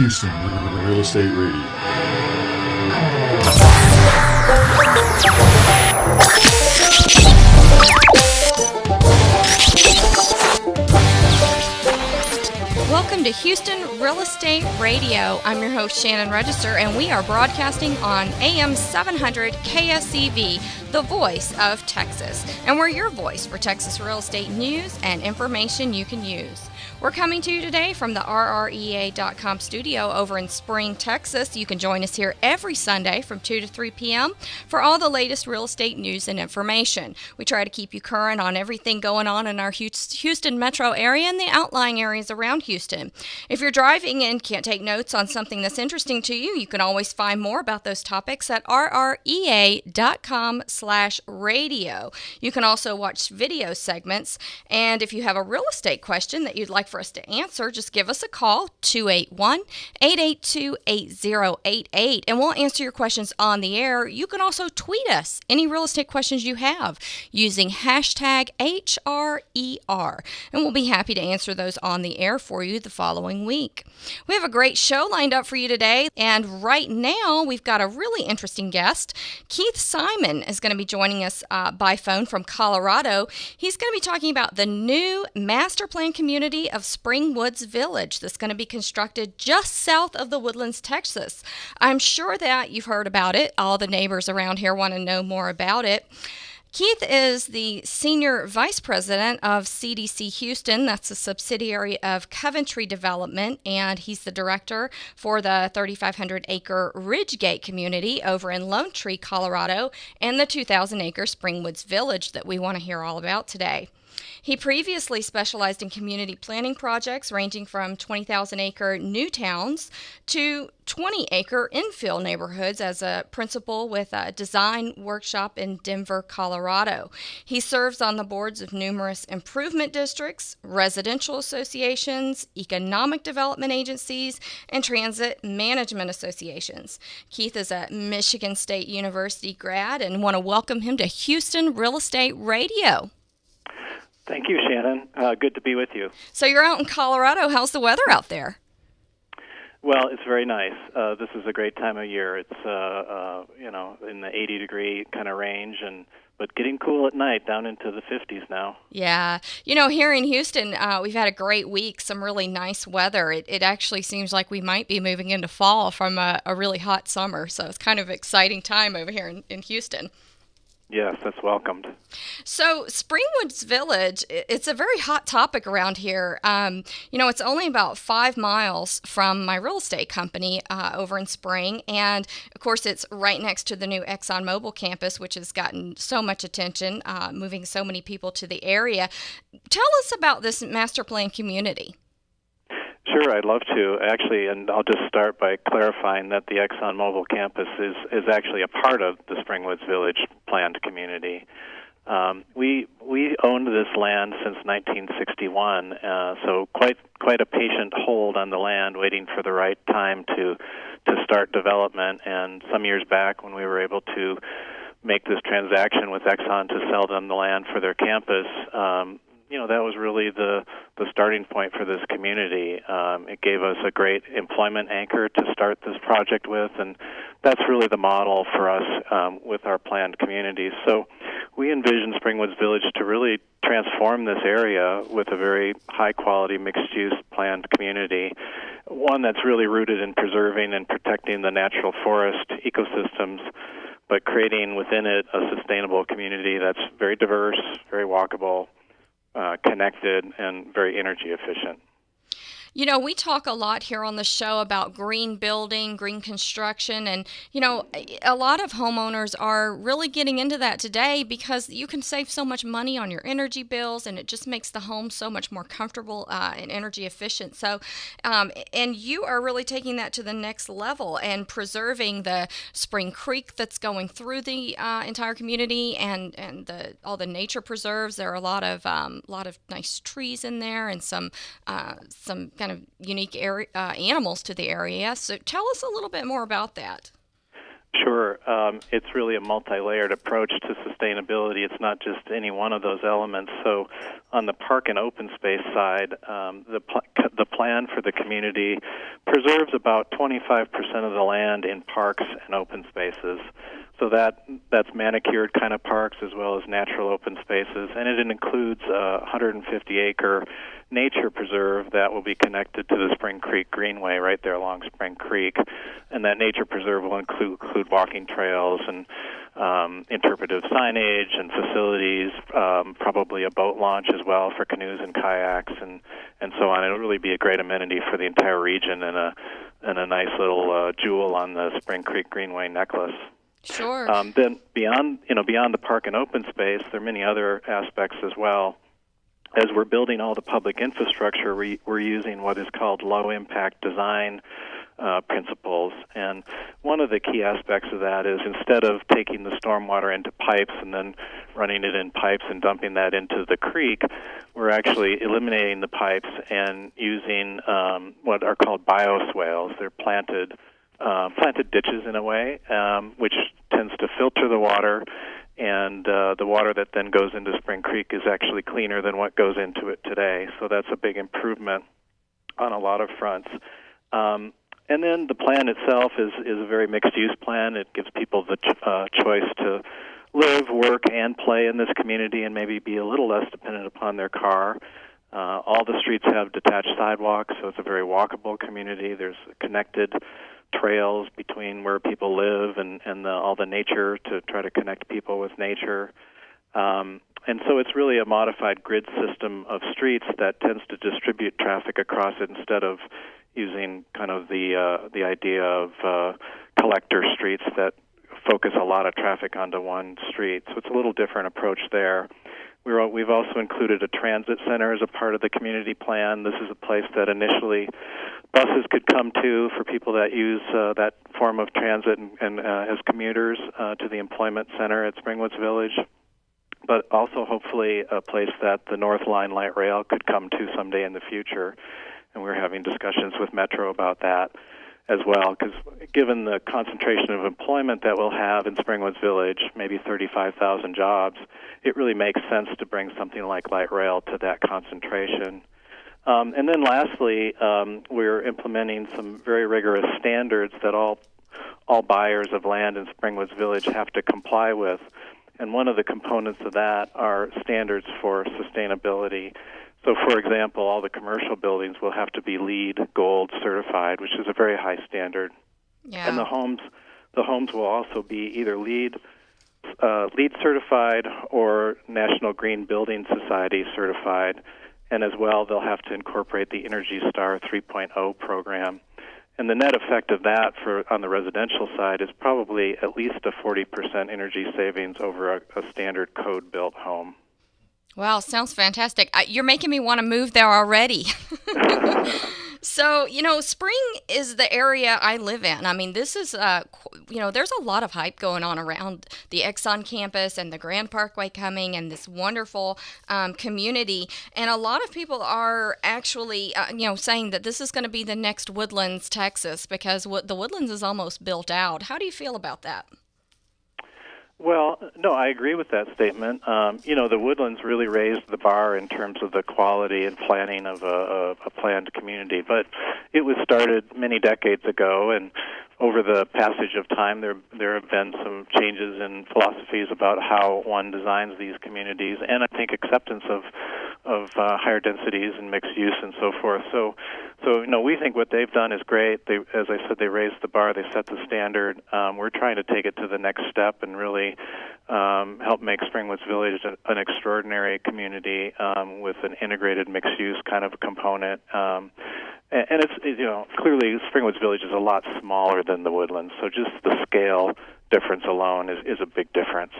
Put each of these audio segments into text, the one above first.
Houston Real Estate Radio. Welcome to Houston Real Estate Radio. I'm your host, Shannon Register, and we are broadcasting on AM 700 KSEV, the voice of Texas. And we're your voice for Texas real estate news and information you can use. We're coming to you today from the RREA.com studio over in Spring, Texas. You can join us here every Sunday from 2 to 3 p.m. for all the latest real estate news and information. We try to keep you current on everything going on in our Houston metro area and the outlying areas around Houston. If you're driving and can't take notes on something that's interesting to you, you can always find more about those topics at rrea.com/radio. You can also watch video segments, and if you have a real estate question that you'd like for us to answer, just give us a call, 281-882-8088, and we'll answer your questions on the air. You can also tweet us any real estate questions you have using hashtag HRER, and we'll be happy to answer those on the air for you the following week. We have a great show lined up for you today, and right now we've got a really interesting guest. Keith Simon is going to be joining us by phone from Colorado. He's going to be talking about the new master plan community of Springwoods Village that's going to be constructed just south of the Woodlands, Texas. I'm sure that you've heard about it. All the neighbors around here want to know more about it. Keith is the Senior Vice President of CDC Houston. That's a subsidiary of Coventry Development, and he's the director for the 3,500-acre Ridgegate community over in Lone Tree, Colorado, and the 2,000-acre Springwoods Village that we want to hear all about today. He previously specialized in community planning projects ranging from 20,000-acre new towns to 20-acre infill neighborhoods as a principal with a design workshop in Denver, Colorado. He serves on the boards of numerous improvement districts, residential associations, economic development agencies, and transit management associations. Keith is a Michigan State University grad, and want to welcome him to Houston Real Estate Radio. Thank you, Shannon. Good to be with you. So you're out in Colorado. How's the weather out there? Well, it's very nice. This is a great time of year. It's in the 80-degree kind of range, but getting cool at night, down into the 50s now. Yeah. Here in Houston, we've had a great week, some really nice weather. It actually seems like we might be moving into fall from a really hot summer, so it's kind of an exciting time over here in Houston. Yes, that's welcomed. So Springwoods Village, it's a very hot topic around here. It's only about 5 miles from my real estate company over in Spring. And, of course, it's right next to the new ExxonMobil campus, which has gotten so much attention, moving so many people to the area. Tell us about this master plan community. Sure, I'd love to. Actually, and I'll just start by clarifying that the ExxonMobil campus is actually a part of the Springwoods Village planned community. We owned this land since 1961, so quite a patient hold on the land, waiting for the right time to start development. And some years back, when we were able to make this transaction with Exxon to sell them the land for their campus, that was really the starting point for this community. It gave us a great employment anchor to start this project with, and that's really the model for us with our planned communities. So we envision Springwoods Village to really transform this area with a very high-quality mixed-use planned community, one that's really rooted in preserving and protecting the natural forest ecosystems, but creating within it a sustainable community that's very diverse, very walkable, connected, and very energy efficient. We talk a lot here on the show about green building, green construction, and, a lot of homeowners are really getting into that today because you can save so much money on your energy bills, and it just makes the home so much more comfortable and energy efficient. So, and you are really taking that to the next level and preserving the Spring Creek that's going through the entire community and all the nature preserves. There are a lot of nice trees in there and some kind of unique animals to the area. So tell us a little bit more about that. Sure. It's really a multi-layered approach to sustainability. It's not just any one of those elements. So on the park and open space side, the plan for the community preserves about 25% of the land in parks and open spaces. So that's manicured kind of parks as well as natural open spaces, and it includes a 150-acre nature preserve that will be connected to the Spring Creek Greenway right there along Spring Creek, and that nature preserve will include walking trails and interpretive signage and facilities, probably a boat launch as well for canoes and kayaks and so on. It'll really be a great amenity for the entire region and a nice little jewel on the Spring Creek Greenway necklace. Sure. Then beyond the park and open space, there are many other aspects as well. As we're building all the public infrastructure, we're using what is called low-impact design principles. And one of the key aspects of that is instead of taking the stormwater into pipes and then running it in pipes and dumping that into the creek, we're actually eliminating the pipes and using what are called bioswales. They're planted ditches in a way, which tends to filter the water, and the water that then goes into Spring Creek is actually cleaner than what goes into it today. So that's a big improvement on a lot of fronts. And then the plan itself is a very mixed-use plan. It gives people the choice to live, work, and play in this community and maybe be a little less dependent upon their car. All the streets have detached sidewalks, so it's a very walkable community. There's connected trails between where people live and all the nature to try to connect people with nature. And so it's really a modified grid system of streets that tends to distribute traffic across it instead of using kind of the idea of collector streets that focus a lot of traffic onto one street. So it's a little different approach there. We've also included a transit center as a part of the community plan. This is a place that initially buses could come to for people that use that form of transit and as commuters to the employment center at Springwoods Village, but also hopefully a place that the North Line Light Rail could come to someday in the future. And we're having discussions with Metro about that as well, because given the concentration of employment that we'll have in Springwoods Village, maybe 35,000 jobs, it really makes sense to bring something like light rail to that concentration. And then lastly, we're implementing some very rigorous standards that all buyers of land in Springwoods Village have to comply with. And one of the components of that are standards for sustainability. So, for example, all the commercial buildings will have to be LEED Gold certified, which is a very high standard. Yeah. And the homes will also be either LEED certified or National Green Building Society certified. And as well, they'll have to incorporate the Energy Star 3.0 program. And the net effect of that on the residential side is probably at least a 40% energy savings over a standard code-built home. Wow, sounds fantastic. You're making me want to move there already. So, Spring is the area I live in. I mean, this is, there's a lot of hype going on around the Exxon campus and the Grand Parkway coming and this wonderful community. And a lot of people are actually, saying that this is going to be the next Woodlands, Texas, because the Woodlands is almost built out. How do you feel about that? Well, no, I agree with that statement. The Woodlands really raised the bar in terms of the quality and planning of a planned community, but it was started many decades ago, and over the passage of time, there have been some changes in philosophies about how one designs these communities, and I think acceptance of higher densities and mixed use and so forth. So we think what they've done is great. As I said, they raised the bar, they set the standard. We're trying to take it to the next step and really help make Springwoods Village an extraordinary community with an integrated mixed use kind of component. And it's clearly Springwoods Village is a lot smaller than the Woodlands, so just the scale difference alone is a big difference.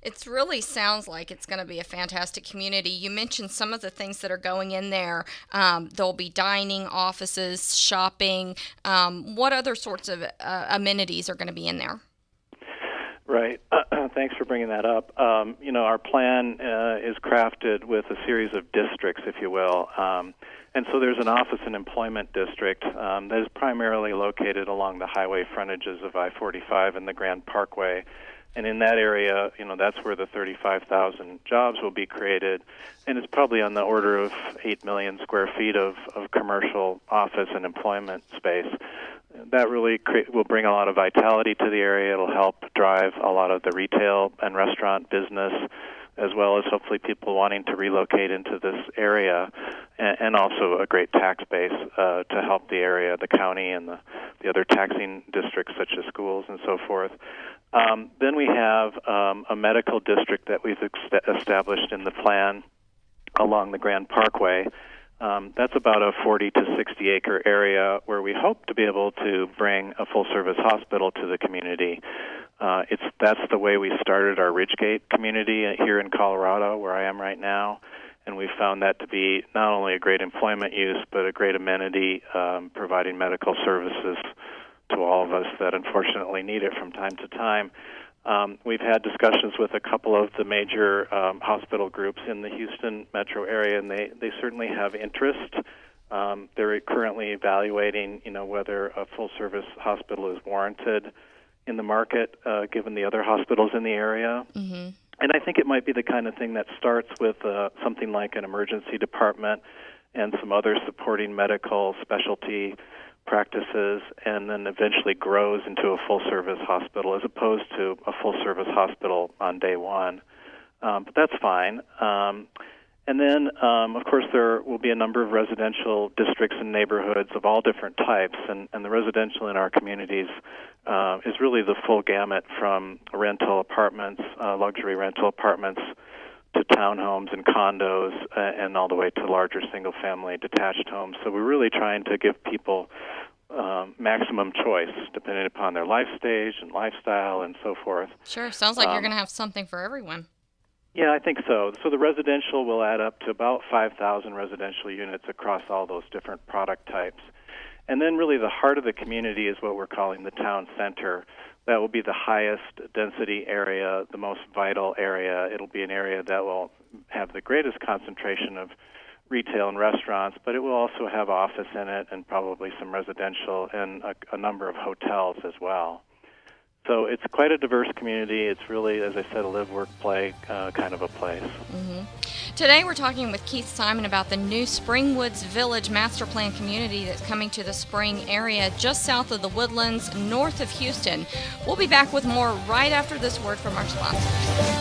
It really sounds like it's going to be a fantastic community. You mentioned some of the things that are going in there. There'll be dining, offices, shopping. What other sorts of amenities are going to be in there? Right. Thanks for bringing that up. Our plan is crafted with a series of districts, if you will. And so there's an office and employment district that is primarily located along the highway frontages of I-45 and the Grand Parkway. And in that area, that's where the 35,000 jobs will be created. And it's probably on the order of 8 million square feet of commercial office and employment space. That really will bring a lot of vitality to the area. It'll help drive a lot of the retail and restaurant business, as well as hopefully people wanting to relocate into this area, and also a great tax base to help the area, the county, and the other taxing districts such as schools and so forth. Then we have a medical district that we've established in the plan along the Grand Parkway. That's about a 40 to 60 acre area where we hope to be able to bring a full-service hospital to the community. That's the way we started our Ridgegate community here in Colorado, where I am right now, and we found that to be not only a great employment use, but a great amenity, providing medical services to all of us that unfortunately need it from time to time. We've had discussions with a couple of the major hospital groups in the Houston metro area, and they certainly have interest. They're currently evaluating, whether a full-service hospital is warranted in the market, given the other hospitals in the area. Mm-hmm. And I think it might be the kind of thing that starts with something like an emergency department and some other supporting medical specialty practices, and then eventually grows into a full-service hospital as opposed to a full-service hospital on day one. But that's fine. And then, of course, there will be a number of residential districts and neighborhoods of all different types, and the residential in our communities is really the full gamut from rental apartments, luxury rental apartments, to townhomes and condos, and all the way to larger single-family detached homes. So we're really trying to give people maximum choice depending upon their life stage and lifestyle and so forth. Sure. Sounds like you're going to have something for everyone. Yeah, I think so. So the residential will add up to about 5,000 residential units across all those different product types. And then really the heart of the community is what we're calling the town center. That will be the highest density area, the most vital area. It'll be an area that will have the greatest concentration of retail and restaurants, but it will also have office in it and probably some residential and a number of hotels as well. So it's quite a diverse community. It's really, as I said, a live, work, play kind of a place. Mm-hmm. Today we're talking with Keith Simon about the new Springwoods Village Master Plan community that's coming to the Spring area just south of the Woodlands, north of Houston. We'll be back with more right after this word from our sponsors.